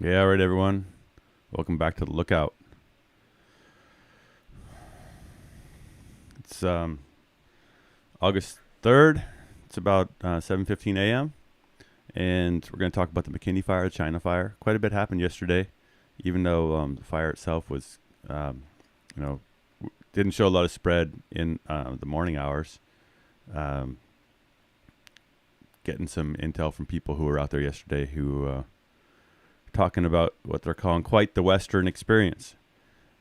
Yeah, all right, everyone. Welcome back to the Lookout. It's August 3rd. It's about 7:15 a.m. And we're going to talk about the McKinney Fire, China Fire. Quite a bit happened yesterday, even though the fire itself was, didn't show a lot of spread in the morning hours. Getting some intel from people who were out there yesterday who talking about what they're calling quite the Western experience.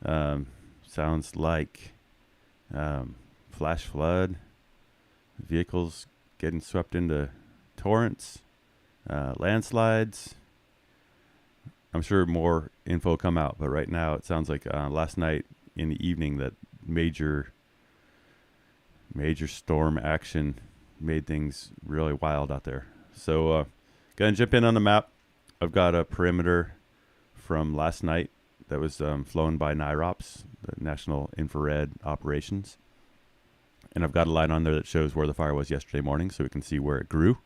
Sounds like flash flood, vehicles getting swept into torrents, landslides. I'm sure more info will come out, but right now it sounds like last night in the evening that major storm action made things really wild out there. So gonna jump in on the map. I've got a perimeter from last night that was flown by NIROPS, the National Infrared Operations. And I've got a line on there that shows where the fire was yesterday morning so we can see where it grew.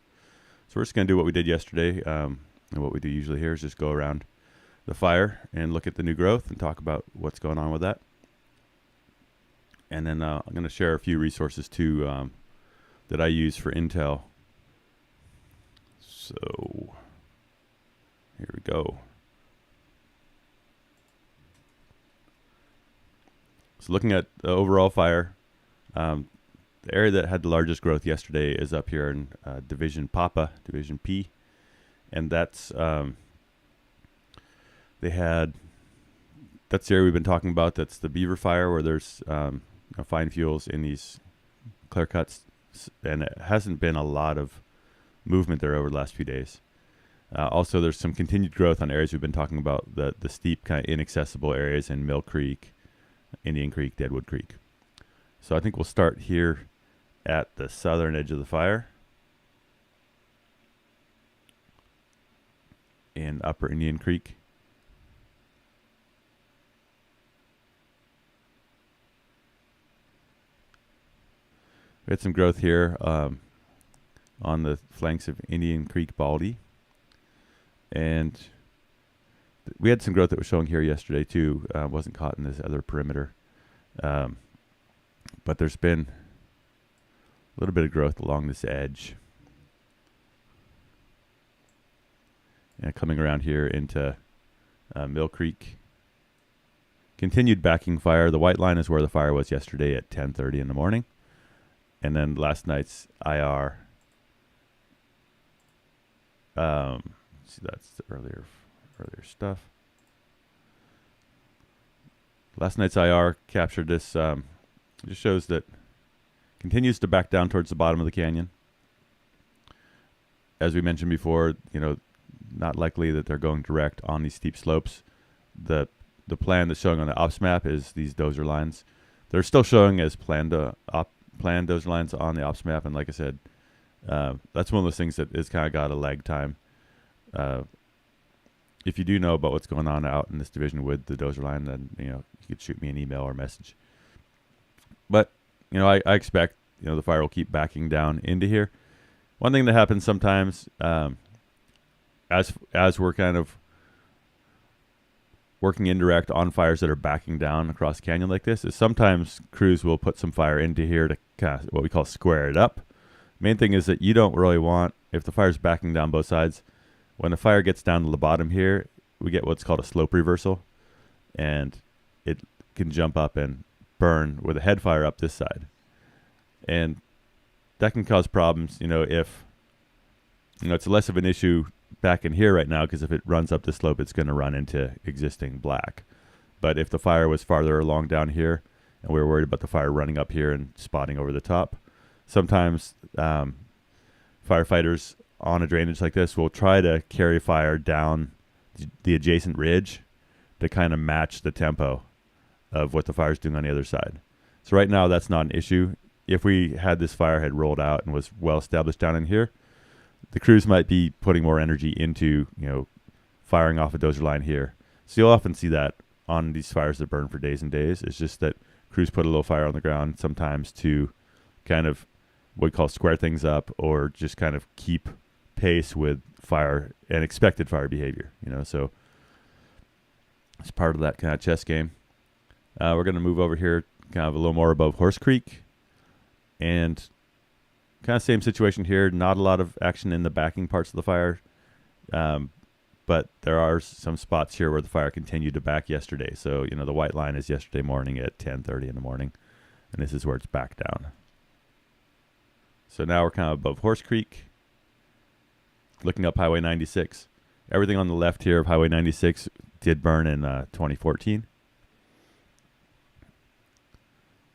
So we're just going to do what we did yesterday. And what we do usually here is just go around the fire and look at the new growth and talk about what's going on with that. And then I'm going to share a few resources too that I use for intel. So here we go. So looking at the overall fire, the area that had the largest growth yesterday is up here in Division P, and that's that's the area we've been talking about. That's the Beaver Fire, where there's fine fuels in these clear cuts, and it hasn't been a lot of movement there over the last few days. Also, there's some continued growth on areas we've been talking about, the steep, kind of inaccessible areas in Mill Creek, Indian Creek, Deadwood Creek. So I think we'll start here at the southern edge of the fire in Upper Indian Creek. We had some growth here on the flanks of Indian Creek Baldy. And we had some growth that was showing here yesterday too. Wasn't caught in this other perimeter. But there's been a little bit of growth along this edge. And coming around here into Mill Creek. Continued backing fire. The white line is where the fire was yesterday at 10:30 in the morning. And then last night's IR. See, that's the earlier stuff. Last night's IR captured this. Just shows that continues to back down towards the bottom of the canyon. As we mentioned before, not likely that they're going direct on these steep slopes. The plan that's showing on the ops map is these dozer lines. They're still showing as planned dozer lines on the ops map, and like I said, that's one of those things that is kind of got a lag time. If you do know about what's going on out in this division with the dozer line, then you could shoot me an email or message. But I expect the fire will keep backing down into here. One thing that happens sometimes, as we're kind of working indirect on fires that are backing down across the canyon like this, is sometimes crews will put some fire into here to kind of what we call square it up. Main thing is that you don't really want, if the fire's backing down both sides, when the fire gets down to the bottom here, we get what's called a slope reversal, and it can jump up and burn with a head fire up this side. And that can cause problems, if, it's less of an issue back in here right now, because if it runs up the slope, it's going to run into existing black. But if the fire was farther along down here, and we were worried about the fire running up here and spotting over the top, sometimes firefighters on a drainage like this will try to carry fire down the adjacent ridge to kind of match the tempo of what the fire's doing on the other side. So right now that's not an issue. If we had this fire had rolled out and was well established down in here, the crews might be putting more energy into, firing off a dozer line here. So you'll often see that on these fires that burn for days and days. It's just that crews put a little fire on the ground sometimes to kind of what we call square things up, or just kind of keep pace with fire and expected fire behavior. So It's part of that kind of chess game. We're going to move over here kind of a little more above Horse Creek. And kind of same situation here. Not a lot of action in the backing parts of the fire. But there are some spots here where the fire continued to back yesterday. So, the white line is yesterday morning at 10:30 in the morning. And this is where it's back down. So now we're kind of above Horse Creek. Looking up Highway 96. Everything on the left here of Highway 96 did burn in 2014.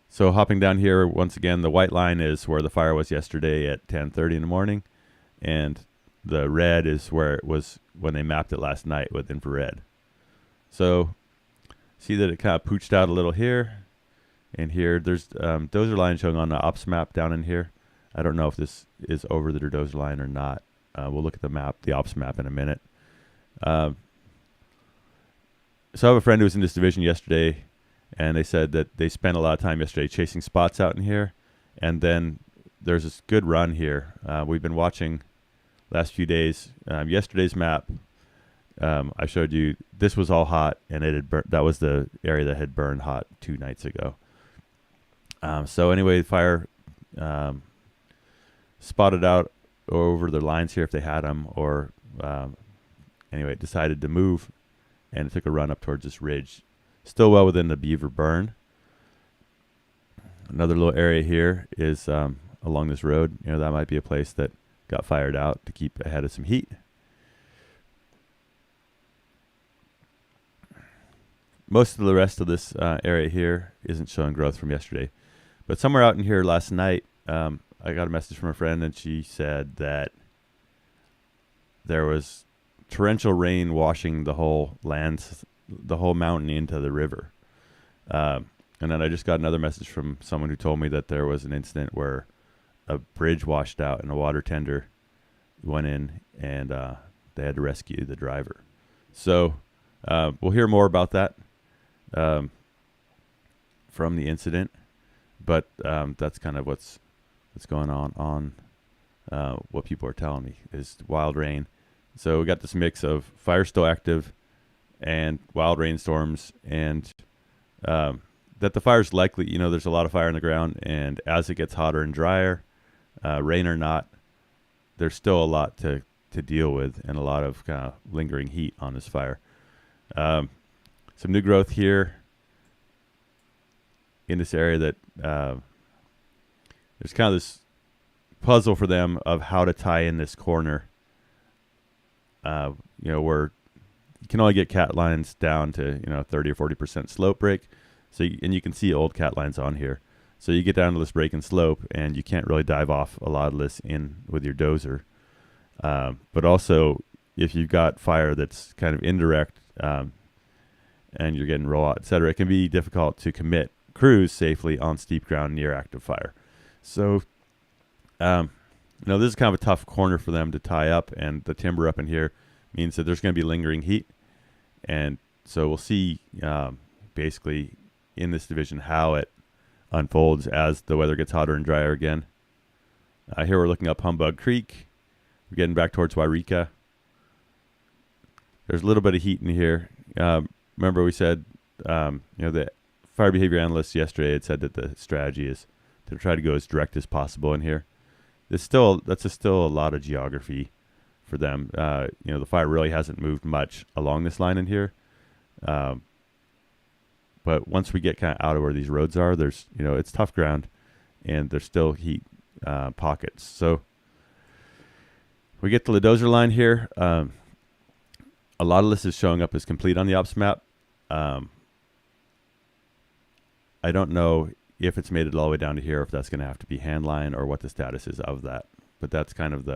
So hopping down here, once again, the white line is where the fire was yesterday at 10:30 in the morning. And the red is where it was when they mapped it last night with infrared. So see that it kind of pooched out a little here. And here, there's dozer line showing on the ops map down in here. I don't know if this is over the dozer line or not. We'll look at the map, the ops map, in a minute. So I have a friend who was in this division yesterday, and they said that they spent a lot of time yesterday chasing spots out in here. And then there's this good run here. We've been watching last few days. Yesterday's map, I showed you, this was all hot, and it had that was the area that had burned hot 2 nights ago. So anyway, the fire spotted out over the lines here if they had them, or anyway, it decided to move, and it took a run up towards this ridge. Still well within the Beaver Burn. Another little area here is along this road. That might be a place that got fired out to keep ahead of some heat. Most of the rest of this area here isn't showing growth from yesterday. But somewhere out in here last night, I got a message from a friend, and she said that there was torrential rain washing the whole mountain into the river. And then I just got another message from someone who told me that there was an incident where a bridge washed out and a water tender went in, and they had to rescue the driver. So we'll hear more about that from the incident, but that's kind of what's going on what people are telling me is wild rain. So we got this mix of fire still active and wild rainstorms, and that the fire's likely, there's a lot of fire in the ground, and as it gets hotter and drier, rain or not, there's still a lot to deal with, and a lot of kind of lingering heat on this fire. Some new growth here in this area that there's kind of this puzzle for them of how to tie in this corner, where you can only get cat lines down to 30 or 40% slope break. So and you can see old cat lines on here. So you get down to this break and slope, and you can't really dive off a lot of this in with your dozer. But also, if you've got fire that's kind of indirect, and you're getting roll out, et cetera, it can be difficult to commit crews safely on steep ground near active fire. So, this is kind of a tough corner for them to tie up, and the timber up in here means that there's going to be lingering heat. And so we'll see, basically, in this division how it unfolds as the weather gets hotter and drier again. Here we're looking up Humbug Creek. We're getting back towards Wairika. There's a little bit of heat in here. Remember we said, the fire behavior analyst yesterday had said that the strategy is to try to go as direct as possible in here. That's still a lot of geography for them. The fire really hasn't moved much along this line in here. But once we get kind of out of where these roads are, there's, it's tough ground, and there's still heat pockets. So we get to the dozer line here. A lot of this is showing up as complete on the ops map. I don't know if it's made it all the way down to here, if that's going to have to be hand line, or what the status is of that. But that's kind of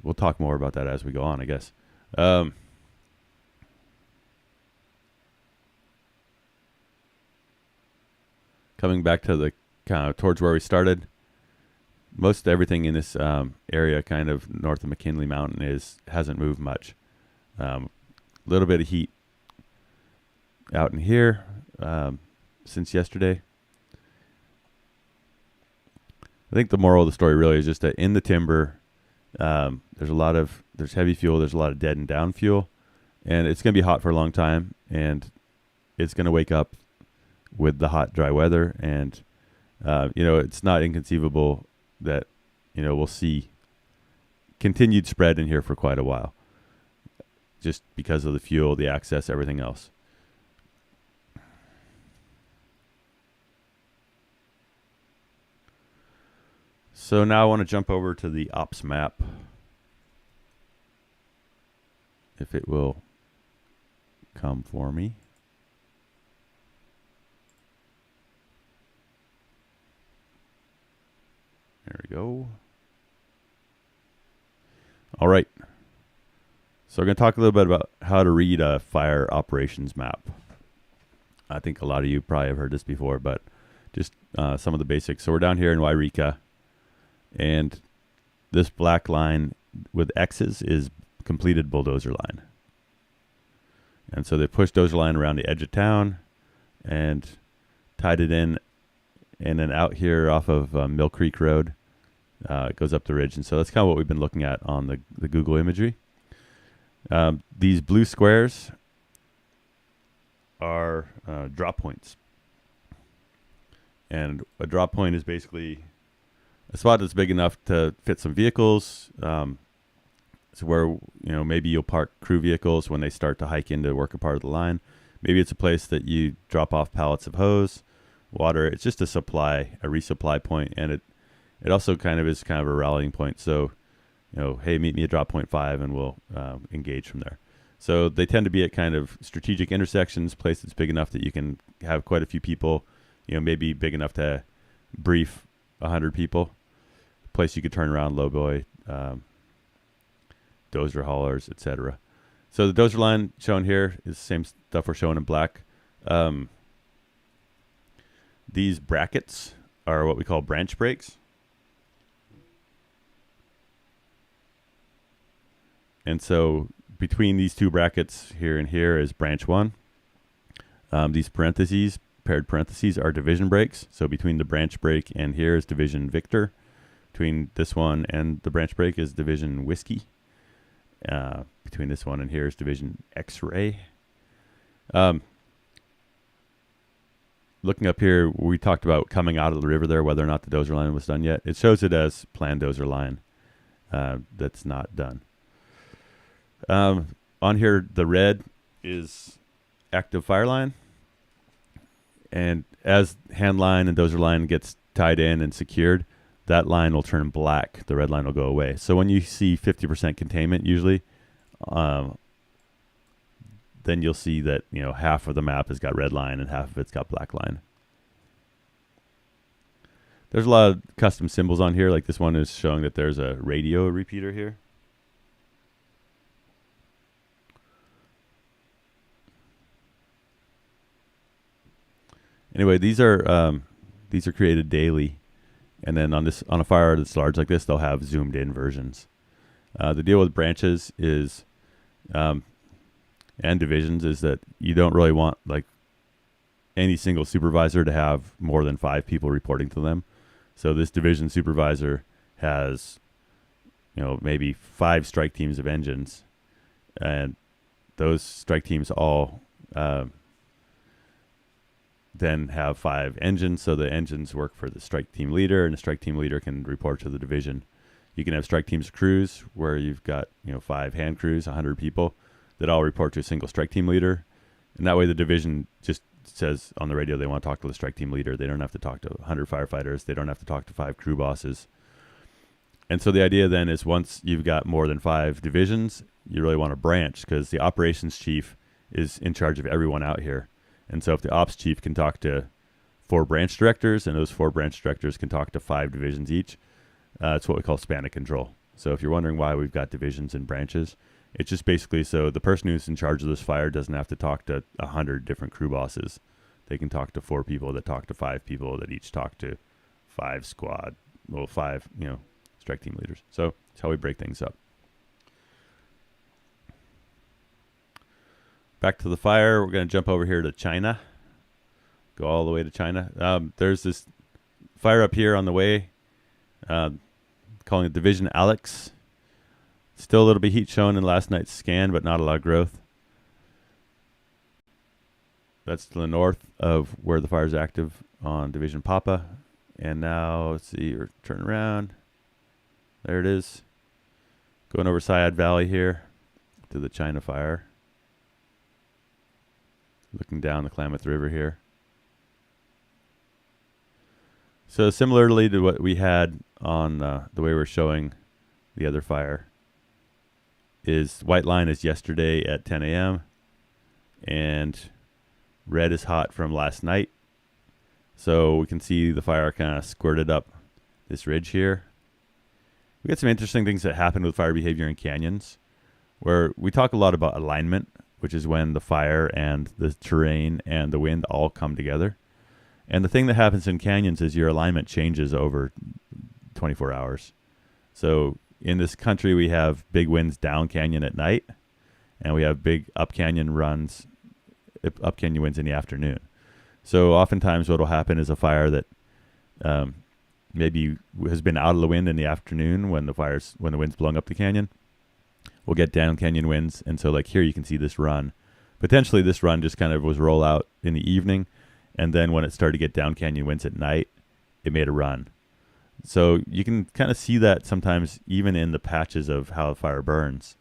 we'll talk more about that as we go on, I guess. Coming back to the kind of towards where we started, most everything in this area kind of north of McKinley Mountain hasn't moved much. Little bit of heat out in here since yesterday. I think the moral of the story really is just that in the timber, There's heavy fuel. There's a lot of dead and down fuel, and it's going to be hot for a long time, and it's going to wake up with the hot, dry weather. And, it's not inconceivable that, we'll see continued spread in here for quite a while, just because of the fuel, the access, everything else. So now I want to jump over to the ops map, if it will come for me. There we go. All right. So we're going to talk a little bit about how to read a fire operations map. I think a lot of you probably have heard this before, but just some of the basics. So we're down here in Wairika, and this black line with X's is completed bulldozer line. And so they pushed dozer line around the edge of town and tied it in, and then out here off of Mill Creek Road, it goes up the ridge. And so that's kind of what we've been looking at on the Google imagery. These blue squares are drop points. And a drop point is basically a spot that's big enough to fit some vehicles. So where, maybe you'll park crew vehicles when they start to hike in to work a part of the line. Maybe it's a place that you drop off pallets of hose, water. It's just a resupply point, and it also is kind of a rallying point. So, hey, meet me at drop point 5, and we'll engage from there. So they tend to be at kind of strategic intersections, place that's big enough that you can have quite a few people, maybe big enough to brief 100 people, place you could turn around lowboy, dozer haulers, etc. So the dozer line shown here is the same stuff we're showing in black. These brackets are what we call branch breaks. And so between these two brackets here and here is branch 1. These parentheses, paired parentheses, are division breaks. So between the branch break and here is division Victor. Between this one and the branch break is division Whiskey. Between this one and here is division X-ray. Looking up here, we talked about coming out of the river there, whether or not the dozer line was done yet. It shows it as planned dozer line. That's not done. On here, the red is active fire line. And as hand line and dozer line gets tied in and secured, that line will turn black. The red line will go away. So when you see 50% containment, usually, then you'll see that, half of the map has got red line and half of it's got black line. There's a lot of custom symbols on here. Like this one is showing that there's a radio repeater here. Anyway, these are created daily. And then on a fire that's large like this, they'll have zoomed in versions. The deal with branches is, and divisions, is that you don't really want any single supervisor to have more than 5 people reporting to them. So this division supervisor has, maybe 5 strike teams of engines, and those strike teams all then have 5 engines. So the engines work for the strike team leader, and the strike team leader can report to the division. You can have strike teams of crews where you've got 5 hand crews, 100 people that all report to a single strike team leader, and that way the division just says on the radio they want to talk to the strike team leader. They don't have to talk to 100 firefighters. They don't have to talk to 5 crew bosses. And so the idea then is once you've got more than 5 divisions, you really want to branch, because the operations chief is in charge of everyone out here. And so if the ops chief can talk to 4 branch directors, and those 4 branch directors can talk to 5 divisions each, it's what we call span of control. So if you're wondering why we've got divisions and branches, it's just basically so the person who's in charge of this fire doesn't have to talk to 100 different crew bosses. They can talk to 4 people that talk to 5 people that each talk to 5 5 strike team leaders. So that's how we break things up. Back to the fire, we're going to jump over here to China. Go all the way to China. There's this fire up here on the way, calling it Division Alex. Still a little bit of heat shown in last night's scan, but not a lot of growth. That's to the north of where the fire is active on Division Papa. And now, let's see, we're turning around. There it is. Going over Syad Valley here to the China Fire. Looking down the Klamath River here. So similarly to what we had on the way we're showing the other fire, is white line is yesterday at 10 a.m. and red is hot from last night. So we can see the fire kind of squirted up this ridge here. We got some interesting things that happen with fire behavior in canyons, where we talk a lot about alignment, which is when the fire and the terrain and the wind all come together. And the thing that happens in canyons is your alignment changes over 24 hours. So in this country, we have big winds down canyon at night, and we have big up canyon winds in the afternoon. So oftentimes what will happen is a fire that maybe has been out of the wind in the afternoon when the wind's blowing up the canyon, will get down canyon winds. And so like here you can see this run. Potentially this run just kind of was roll out in the evening, and then when it started to get down canyon winds at night, it made a run. So you can kind of see that sometimes even in the patches of how a fire burns,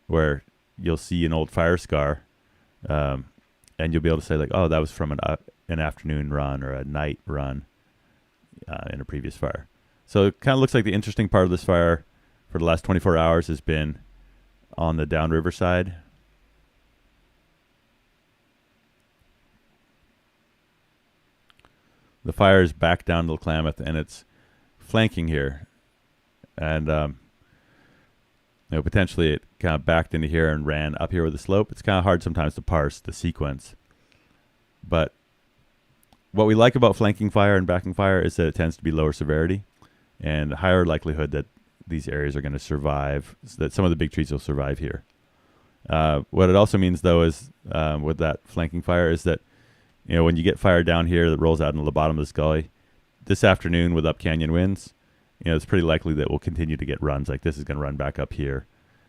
where you'll see an old fire scar, and you'll be able to say like, oh, that was from an afternoon run or a night run in a previous fire. So it kind of looks like the interesting part of this fire for the last 24 hours has been on the downriver side. The fire is back down to the Klamath, and it's flanking here. And potentially it kind of backed into here and ran up here with the slope. It's kind of hard sometimes to parse the sequence. But what we like about flanking fire and backing fire is that it tends to be lower severity and higher likelihood that these areas are going to survive, so that some of the big trees will survive here. What it also means, though, is with that flanking fire is that when you get fire down here that rolls out into the bottom of this gully, this afternoon with up canyon winds, it's pretty likely that we'll continue to get runs. Like this is going to run back up here,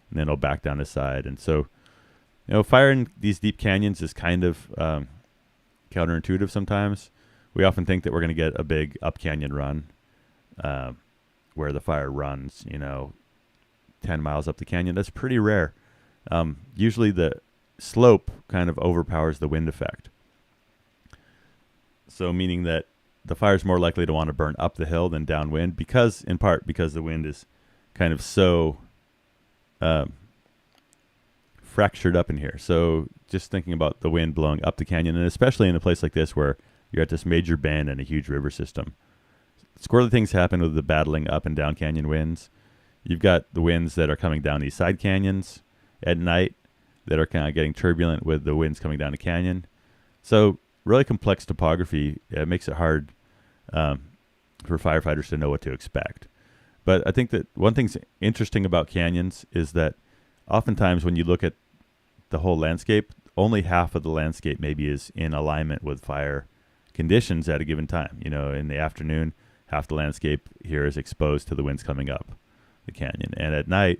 and then it'll back down this side. And so, fire in these deep canyons is kind of counterintuitive sometimes. We often think that we're going to get a big up canyon run where the fire runs, 10 miles up the canyon. That's pretty rare. Usually the slope kind of overpowers the wind effect. So meaning that the fire is more likely to want to burn up the hill than downwind in part because the wind is kind of so fractured up in here. So just thinking about the wind blowing up the canyon, and especially in a place like this where you're at this major bend and a huge river system, squirrely things happen with the battling up and down canyon winds. You've got the winds that are coming down these side canyons at night that are kind of getting turbulent with the winds coming down the canyon. So really complex topography. It makes it hard for firefighters to know what to expect. But I think that one thing's interesting about canyons is that oftentimes when you look at the whole landscape, only half of the landscape maybe is in alignment with fire conditions at a given time. In the afternoon, half the landscape here is exposed to the winds coming up the canyon. And at night,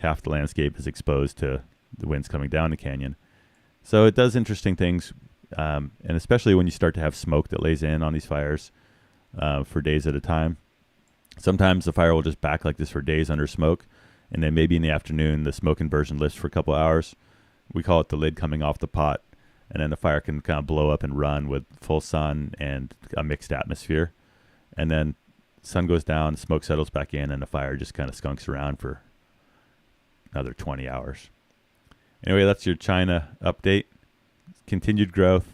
half the landscape is exposed to the winds coming down the canyon. So it does interesting things. And especially when you start to have smoke that lays in on these fires for days at a time. Sometimes the fire will just back like this for days under smoke, and then maybe in the afternoon the smoke inversion lifts for a couple hours. We call it the lid coming off the pot, and then the fire can kind of blow up and run with full sun and a mixed atmosphere. And then sun goes down, smoke settles back in, and the fire just kind of skunks around for another 20 hours. Anyway, that's your China update. Continued growth,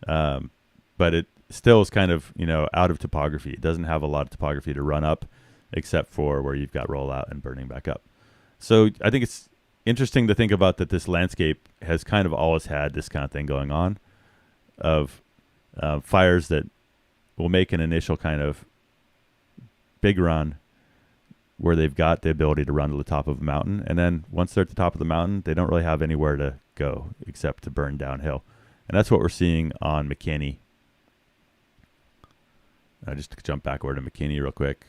but it still is kind of, out of topography. It doesn't have a lot of topography to run up except for where you've got rollout and burning back up. So I think it's interesting to think about that this landscape has kind of always had this kind of thing going on of fires that will make an initial kind of big run where they've got the ability to run to the top of a mountain. And then once they're at the top of the mountain, they don't really have anywhere to go except to burn downhill. And that's what we're seeing on McKinney. Just to jump backward to McKinney real quick.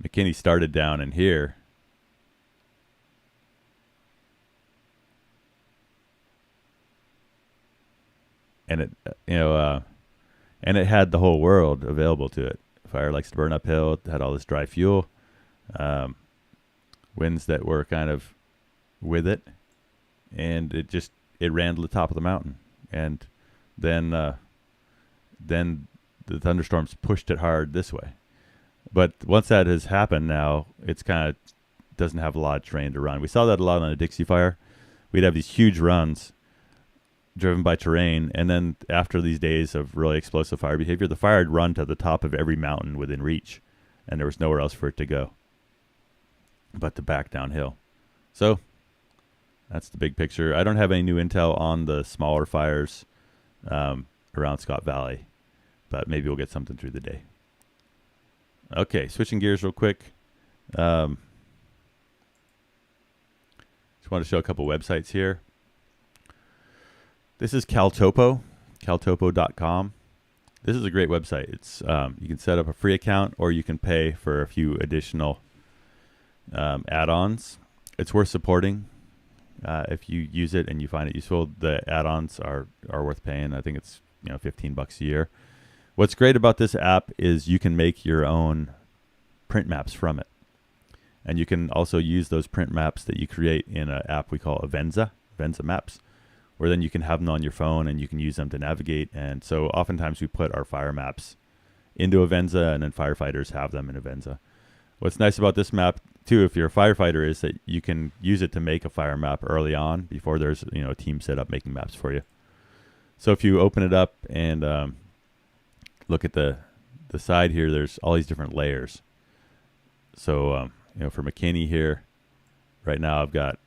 McKinney started down in here. And it, and it had the whole world available to it. Fire likes to burn uphill. It had all this dry fuel, winds that were kind of with it, and it ran to the top of the mountain. And then the thunderstorms pushed it hard this way. But once that has happened, now it's kind of doesn't have a lot of terrain to run. We saw that a lot on the Dixie Fire. We'd have these huge runs driven by terrain, and then after these days of really explosive fire behavior, the fire would run to the top of every mountain within reach, and there was nowhere else for it to go but to back downhill. So that's the big picture. I don't have any new intel on the smaller fires around Scott Valley, but maybe we'll get something through the day. Okay, switching gears real quick. Just want to show a couple websites here. This is CalTopo, caltopo.com. This is a great website. It's you can set up a free account, or you can pay for a few additional add-ons. It's worth supporting if you use it and you find it useful. The add-ons are worth paying. I think it's $15 a year. What's great about this app is you can make your own print maps from it, and you can also use those print maps that you create in an app we call Avenza Maps, where then you can have them on your phone and you can use them to navigate. And so oftentimes we put our fire maps into Avenza, and then firefighters have them in Avenza. What's nice about this map too, if you're a firefighter, is that you can use it to make a fire map early on before there's a team set up making maps for you. So if you open it up and look at the side here, there's all these different layers. So for McKinney here, right now I've got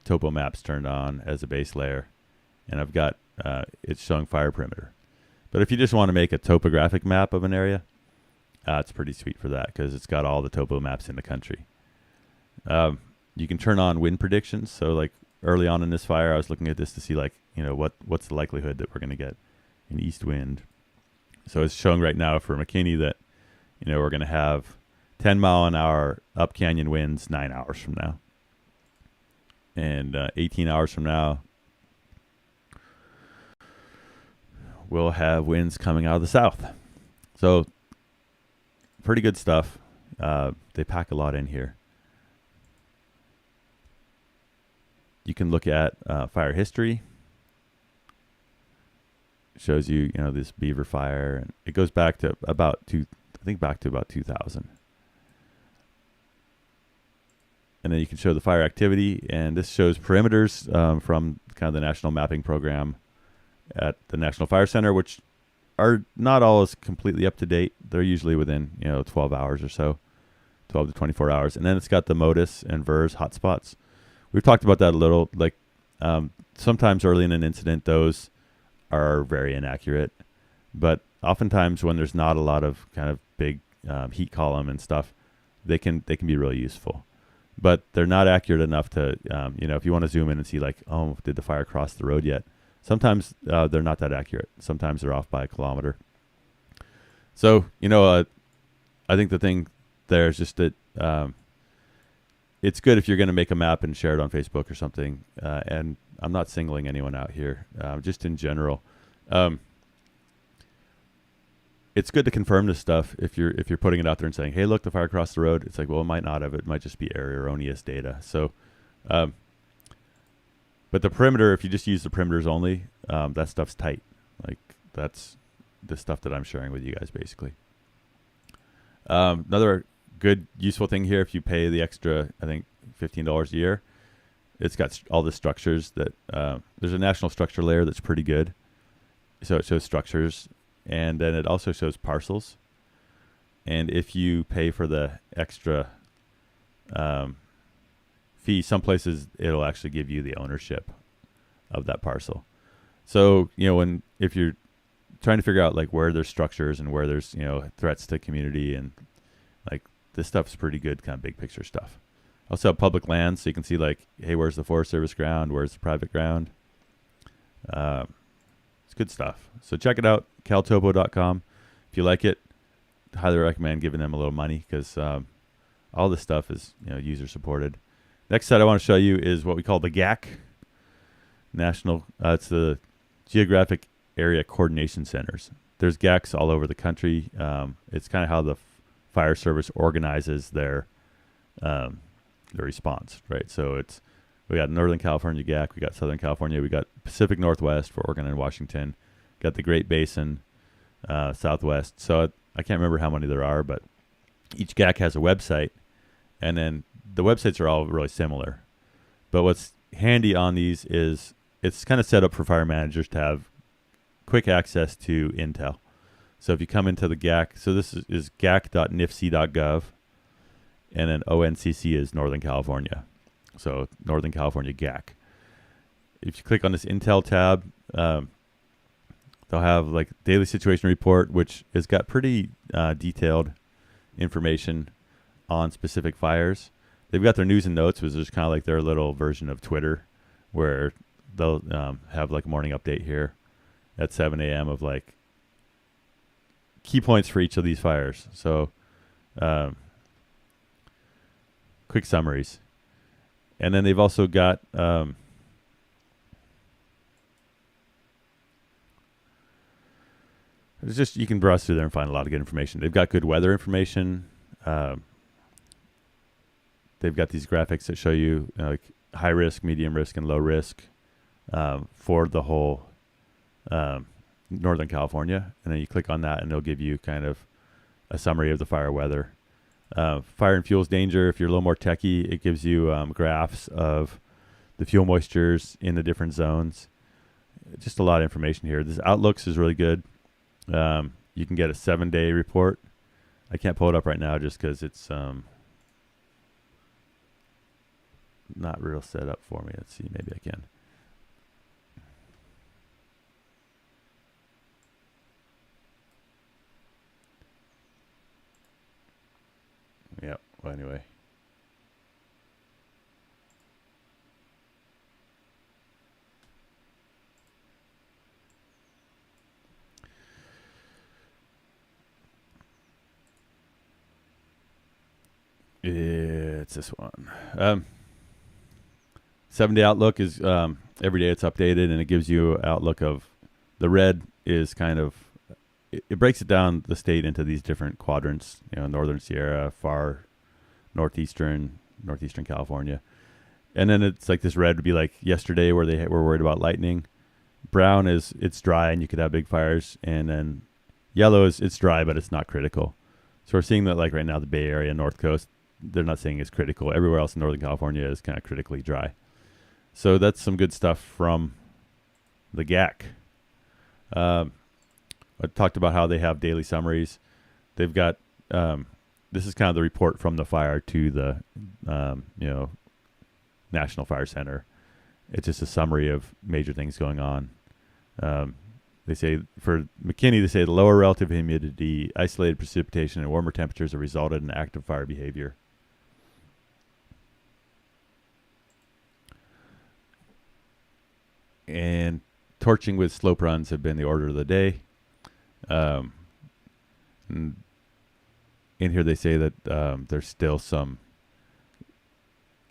topo maps turned on as a base layer, and I've got it's showing fire perimeter. But if you just want to make a topographic map of an area, it's pretty sweet for that, because it's got all the topo maps in the country. You can turn on wind predictions. So like early on in this fire, I was looking at this to see what's the likelihood that we're going to get an east wind. So it's showing right now for McKinney that we're going to have 10 mile an hour up canyon winds 9 hours from now, and 18 hours from now we'll have winds coming out of the south. So pretty good stuff. They pack a lot in here. You can look at fire history. It shows you, this Beaver Fire, and it goes back to about 2000. And then you can show the fire activity, and this shows perimeters from kind of the national mapping program at the National Fire Center, which are not always completely up to date. They're usually within 12 hours or so, 12 to 24 hours. And then it's got the MODIS and VERS hotspots. We've talked about that a little. Like sometimes early in an incident, those are very inaccurate, but oftentimes when there's not a lot of kind of big heat column and stuff, they can be really useful. But they're not accurate enough to if you want to zoom in and see did the fire cross the road yet? Sometimes they're not that accurate. Sometimes they're off by a kilometer. So I think the thing there is just that it's good if you're going to make a map and share it on Facebook or something. And I'm not singling anyone out here. Just in general, it's good to confirm this stuff if you're putting it out there and saying, "Hey, look, the fire crossed the road." It's like, well, it might not have. It might just be erroneous data. So, but the perimeter, if you just use the perimeters only, that stuff's tight. Like that's the stuff that I'm sharing with you guys, basically. Another good, useful thing here, if you pay the extra, I think $15 a year, it's got all the structures that there's a national structure layer that's pretty good. So it shows structures, and then it also shows parcels. And if you pay for the extra fee, some places it'll actually give you the ownership of that parcel. So if you're trying to figure out where there's structures and where there's threats to community, and this stuff's pretty good kind of big picture stuff. Also have public lands, so you can see hey, where's the Forest Service ground, where's the private ground. It's good stuff. So check it out, caltopo.com. If you like it, highly recommend giving them a little money, because all this stuff is user supported. Next site I want to show you is what we call the GGAC, National. It's the Geographic Area Coordination Centers. There's GGACs all over the country. It's kind of how the fire service organizes their response, right? So we got Northern California GGAC, we got Southern California, we got Pacific Northwest for Oregon and Washington, got the Great Basin, Southwest. So I can't remember how many there are, but each GGAC has a website, and then the websites are all really similar. But what's handy on these is it's kind of set up for fire managers to have quick access to intel. So if you come into the GGAC, so this is gac.nifc.gov, and then ONCC is Northern California. So Northern California GGAC. If you click on this Intel tab, they'll have like daily situation report, which has got pretty detailed information on specific fires. They've got their news and notes, which is kind of like their little version of Twitter, where they'll have like a morning update here at 7 a.m. of like key points for each of these fires. So quick summaries. And then they've also got it's just, you can browse through there and find a lot of good information. They've got good weather information. They've got these graphics that show you like high risk, medium risk, and low risk for the whole Northern California. And then you click on that and it'll give you kind of a summary of the fire weather. Fire and fuels danger, if you're a little more techie, it gives you graphs of the fuel moistures in the different zones. Just a lot of information here. This Outlooks is really good. You can get a 7-day report. I can't pull it up right now just because it's not real set up for me. Let's see, maybe I can. Yeah, well, anyway. It's this one. 7-day outlook is every day it's updated, and it gives you an outlook of the red is kind of, it breaks it down the state into these different quadrants, Northern Sierra, far northeastern California. And then it's like this red would be like yesterday where they were worried about lightning. Brown is it's dry and you could have big fires. And then yellow is it's dry, but it's not critical. So we're seeing that like right now, the Bay Area, North Coast, they're not saying it's critical. Everywhere else in Northern California is kind of critically dry. So that's some good stuff from the GGAC. I talked about how they have daily summaries. They've got, this is kind of the report from the fire to the, National Fire Center. It's just a summary of major things going on. They say for McKinney, they say the lower relative humidity, isolated precipitation, and warmer temperatures have resulted in active fire behavior. And torching with slope runs have been the order of the day. And in here they say that there's still some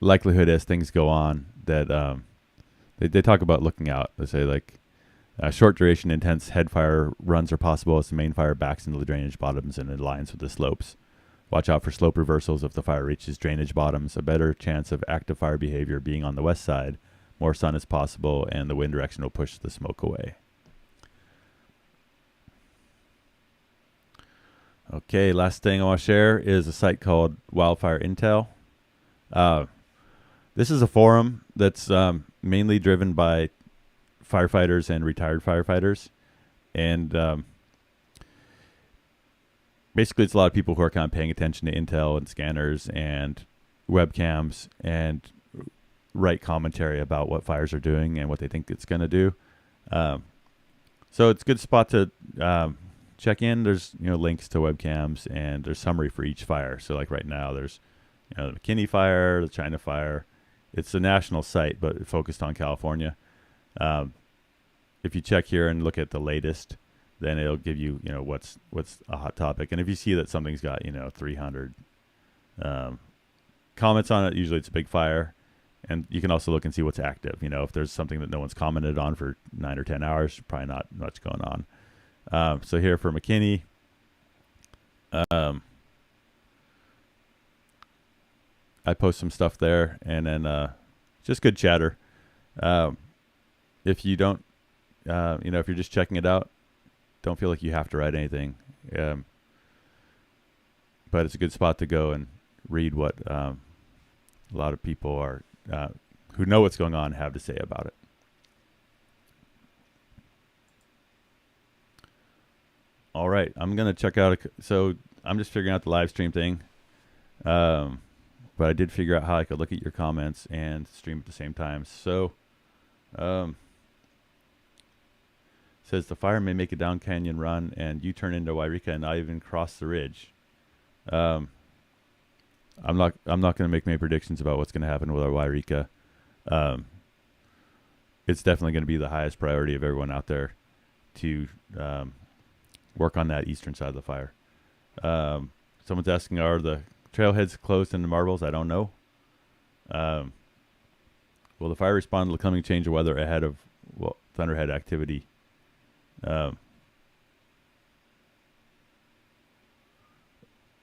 likelihood as things go on that they talk about looking out. They say like short duration intense head fire runs are possible as the main fire backs into the drainage bottoms and aligns with the slopes. Watch out for slope reversals if the fire reaches drainage bottoms. A better chance of active fire behavior being on the west side. More sun is possible, and the wind direction will push the smoke away. Okay, last thing I want to share is a site called Wildfire Intel. This is a forum that's mainly driven by firefighters and retired firefighters. And basically it's a lot of people who are kind of paying attention to intel and scanners and webcams and write commentary about what fires are doing and what they think it's going to do. So it's a good spot to check in. There's links to webcams and there's summary for each fire. So like right now there's the McKinney Fire, the China Fire. It's a national site, but focused on California. If you check here and look at the latest, then it'll give you what's a hot topic. And if you see that something's got 300 comments on it, usually it's a big fire. And you can also look and see what's active. You know, if there's something that no one's commented on for 9 or 10 hours, probably not much going on. So here for McKinney, I post some stuff there, and then just good chatter. If you don't, if you're just checking it out, don't feel like you have to write anything. But it's a good spot to go and read what a lot of people are who know what's going on have to say about it. All right, I'm gonna check out. So I'm just figuring out the live stream thing, but I did figure out how I could look at your comments and stream at the same time. So, says the fire may make a down canyon run and you turn into Wairika and not even cross the ridge. I'm not going to make many predictions about what's going to happen with our Wairika. It's definitely going to be the highest priority of everyone out there to work on that eastern side of the fire. Someone's asking, are the trailheads closed in the marbles? I don't know. Will the fire respond to the coming change of weather ahead of thunderhead activity? A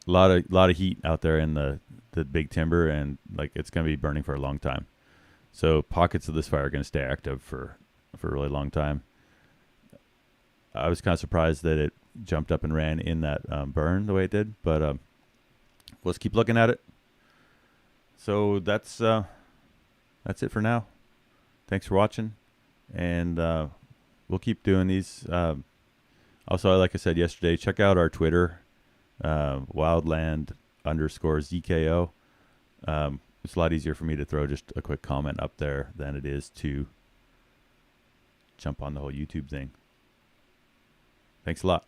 lot of heat out there in the big timber, and like it's going to be burning for a long time. So pockets of this fire are going to stay active for a really long time. I was kind of surprised that it jumped up and ran in that burn the way it did, but let's keep looking at it. So that's it for now. Thanks for watching, and we'll keep doing these. Also, like I said yesterday, check out our Twitter, wildland_ZKO. It's a lot easier for me to throw just a quick comment up there than it is to jump on the whole YouTube thing. Thanks a lot.